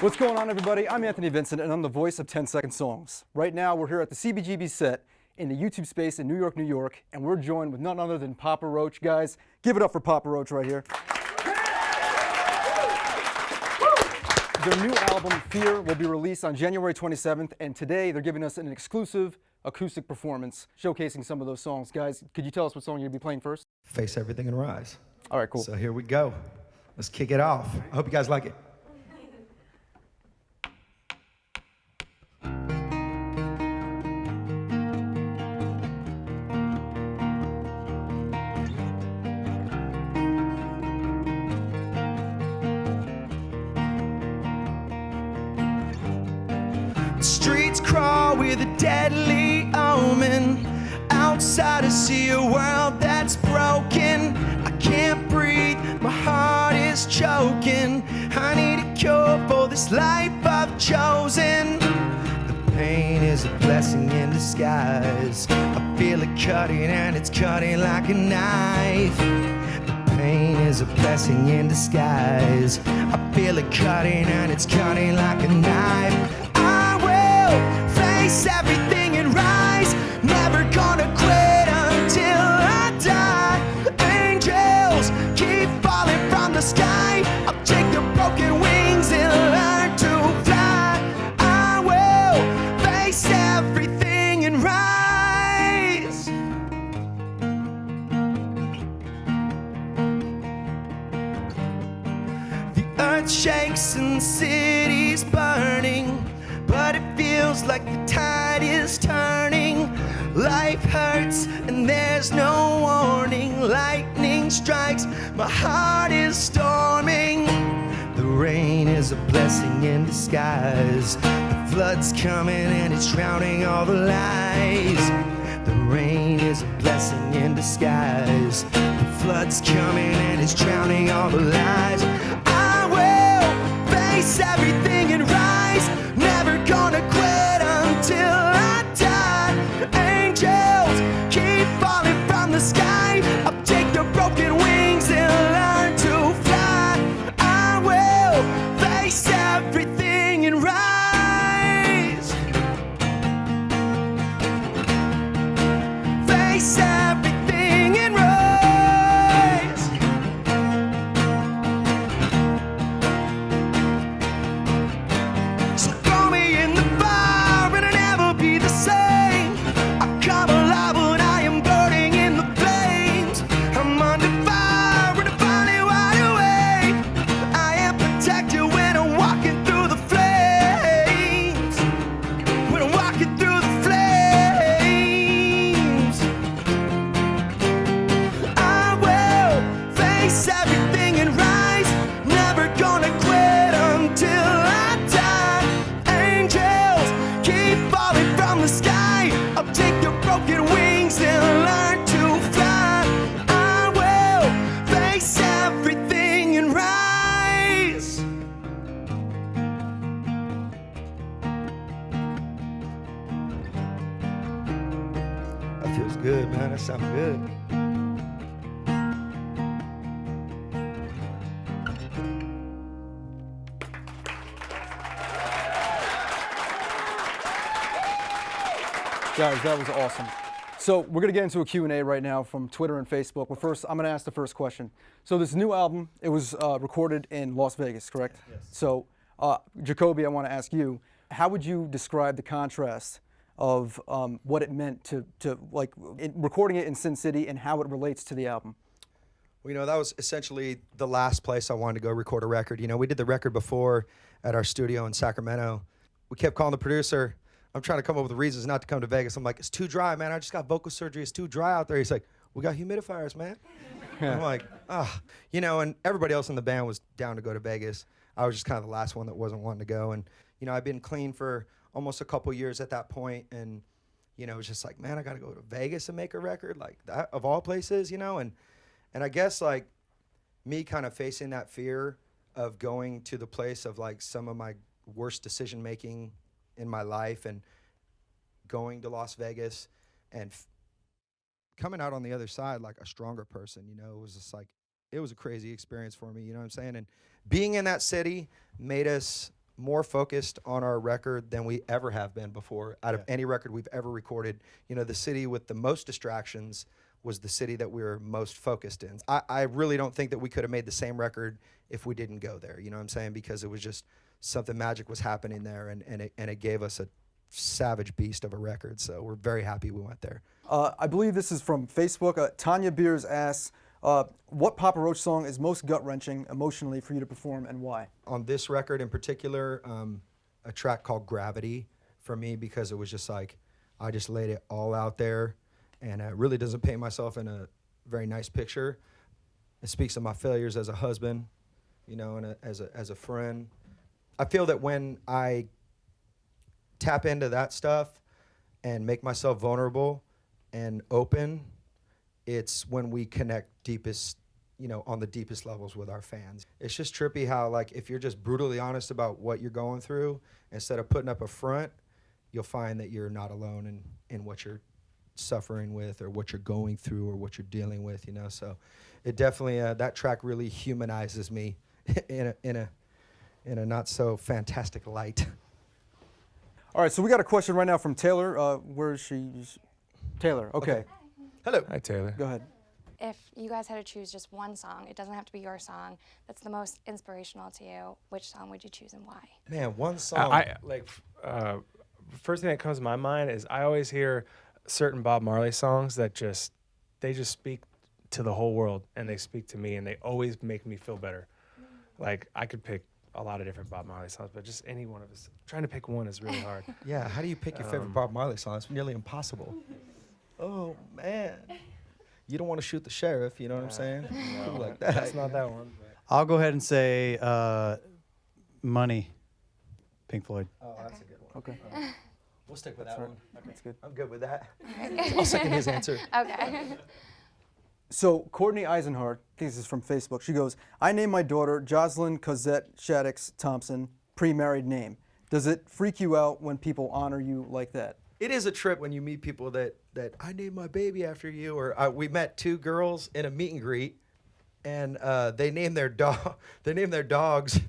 What's going on, everybody? I'm Anthony Vincent, and I'm the voice of 10 Second Songs. Right now, we're here at the CBGB set in the YouTube space in New York, New York, and we're joined with none other than Papa Roach. Guys, give it up for Papa Roach right here. Their new album, Fear, will be released on January 27th, and today they're giving us an exclusive acoustic performance showcasing some of those songs. Guys, could you tell us what song you're going to be playing first? Face Everything and Rise. All right, cool. So here we go. Let's kick it off. I hope you guys like it. Streets crawl with a deadly omen. Outside I see a world that's broken. I can't breathe, my heart is choking. I need a cure for this life I've chosen. The pain is a blessing in disguise. I feel it cutting and it's cutting like a knife. The pain is a blessing in disguise. I feel it cutting and it's cutting like a knife. Face everything and rise. Never gonna quit until I die. Angels keep falling from the sky. I'll take the broken wings and learn to fly. I will face everything and rise. The earth shakes and the city's burning, but it feels like the tide is turning. Life hurts and there's no warning. Lightning strikes, my heart is storming. The rain is a blessing in disguise. The flood's coming and it's drowning all the lies. The rain is a blessing in disguise. The flood's coming and it's drowning all the lies. I will face everything and rise. Never gonna quit until I die. Angels keep falling from the sky. I'll take the broken wings and learn to fly. I will face everything and rise. Face everything and rise. So throw me in the fire and I'll never be the same. I come alive when I am burning in the flames. I'm under fire and I'm finally wide awake. I am protected when I'm walking through the flames. When I'm walking through the flames. I will face everything and rise. Never gonna quit until I die. Angels keep falling from the sky. I'll take the broken wings and learn to fly. I will face everything and rise. That feels good, man. That sounds good. Guys, that was awesome. So we're going to get into a Q&A right now from Twitter and Facebook. But first, I'm going to ask the first question. So this new album, it was recorded in Las Vegas, correct? Yes. So, Jacoby, I want to ask you, how would you describe the contrast of what it meant to recording it in Sin City and how it relates to the album? Well, you know, that was essentially the last place I wanted to go record a record. You know, we did the record before at our studio in Sacramento. We kept calling the producer. I'm trying to come up with reasons not to come to Vegas. I'm like, it's too dry, man. I just got vocal surgery. It's too dry out there. He's like, we got humidifiers, man. I'm like, you know, and everybody else in the band was down to go to Vegas. I was just kind of the last one that wasn't wanting to go. And, you know, I've been clean for almost a couple years at that point. And, you know, it was just like, man, I got to go to Vegas and make a record, like that of all places, you know. And I guess, like, me kind of facing that fear of going to the place of, like, some of my worst decision-making in my life and going to Las Vegas and coming out on the other side like a stronger person, you know. It was just like, it was a crazy experience for me, you know what I'm saying? And being in that city made us more focused on our record than we ever have been before. Out of any record we've ever recorded, you know, the city with the most distractions was the city that we were most focused in. I really don't think that we could have made the same record if we didn't go there, you know what I'm saying? Because it was just something magic was happening there, and it gave us a savage beast of a record. So we're very happy we went there. I believe this is from Facebook. Tanya Beers asks, what Papa Roach song is most gut-wrenching emotionally for you to perform, and why? On this record in particular, a track called Gravity for me, because it was just like, I just laid it all out there, and it really doesn't paint myself in a very nice picture. It speaks of my failures as a husband, you know, and as a friend. I feel that when I tap into that stuff and make myself vulnerable and open, it's when we connect deepest, you know, on the deepest levels with our fans. It's just trippy how, like, if you're just brutally honest about what you're going through, instead of putting up a front, you'll find that you're not alone in what you're suffering with or what you're going through or what you're dealing with, you know. So it definitely, that track really humanizes me in a not so fantastic light. All right, so we got a question right now from Taylor. Where is she? Taylor, okay. Hello. Hi, Taylor. Go ahead. If you guys had to choose just one song, it doesn't have to be your song, that's the most inspirational to you, which song would you choose and why? Man, one song. First thing that comes to my mind is I always hear certain Bob Marley songs that they just speak to the whole world, and they speak to me, and they always make me feel better. Like, I could pick a lot of different Bob Marley songs, but just any one of us. Trying to pick one is really hard. Yeah, how do you pick your favorite Bob Marley song? It's nearly impossible. Oh, man. You don't want to shoot the sheriff, you know what I'm saying? No, Like that. that's not that one. But. I'll go ahead and say Money, Pink Floyd. Oh, that's a good one. Okay. We'll stick with that right. one. That's good. I'm good with that. I'll second his answer. Okay. So Courtney Eisenhart, I think this is from Facebook. She goes, I named my daughter Jocelyn Cosette Shaddix Thompson, pre-married name. Does it freak you out when people honor you like that? It is a trip when you meet people that I named my baby after you, or we met two girls in a meet and greet, and they named their dogs.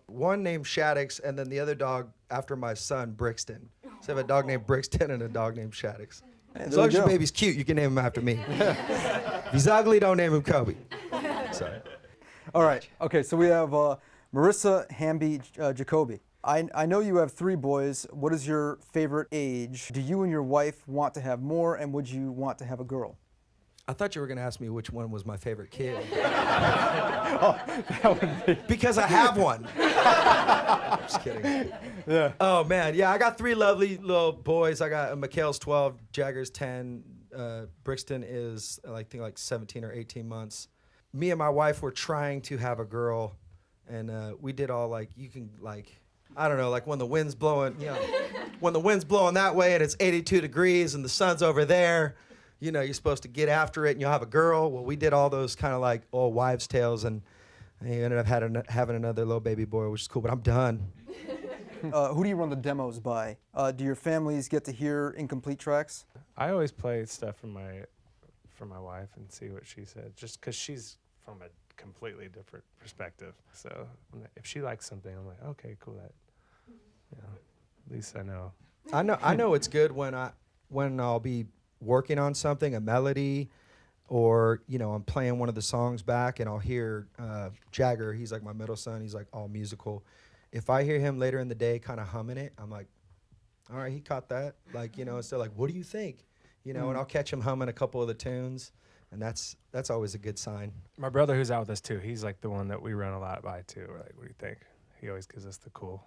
One named Shaddix, and then the other dog after my son Brixton. So I have a dog named Brixton and a dog named Shaddix. As long as your baby's cute, you can name him after me. If he's ugly, don't name him Kobe. Sorry. All right. Okay, so we have Marissa Hamby Jacoby. I know you have 3 boys. What is your favorite age? Do you and your wife want to have more, and would you want to have a girl? I thought you were going to ask me which one was my favorite kid. That would be... Because I have one. Just kidding. Yeah. Oh, man. Yeah, I got 3 lovely little boys. I got Mikhail's 12, Jagger's 10, Brixton is, I think, like 17 or 18 months. Me and my wife were trying to have a girl, and we did all, like, you can, like, I don't know, like when the wind's blowing, you know, when the wind's blowing that way and it's 82 degrees and the sun's over there, you know, you're supposed to get after it and you'll have a girl. Well, we did all those kind of like old wives' tales, and he ended up having another little baby boy, which is cool, but I'm done. Who do you run the demos by? Do your families get to hear incomplete tracks? I always play stuff for my wife and see what she said, just because she's from a completely different perspective. So if she likes something, I'm like, okay, cool. That, you know, at least I know. I know it's good when I'll be working on something, a melody, or, you know, I'm playing one of the songs back and I'll hear Jagger, he's like my middle son, he's like all musical. If I hear him later in the day kind of humming it, I'm like, all right, he caught that. Like, you know, instead like, what do you think? You know, and I'll catch him humming a couple of the tunes, and that's always a good sign. My brother, who's out with us too, he's like the one that we run a lot by too. We're like, what do you think? He always gives us the cool.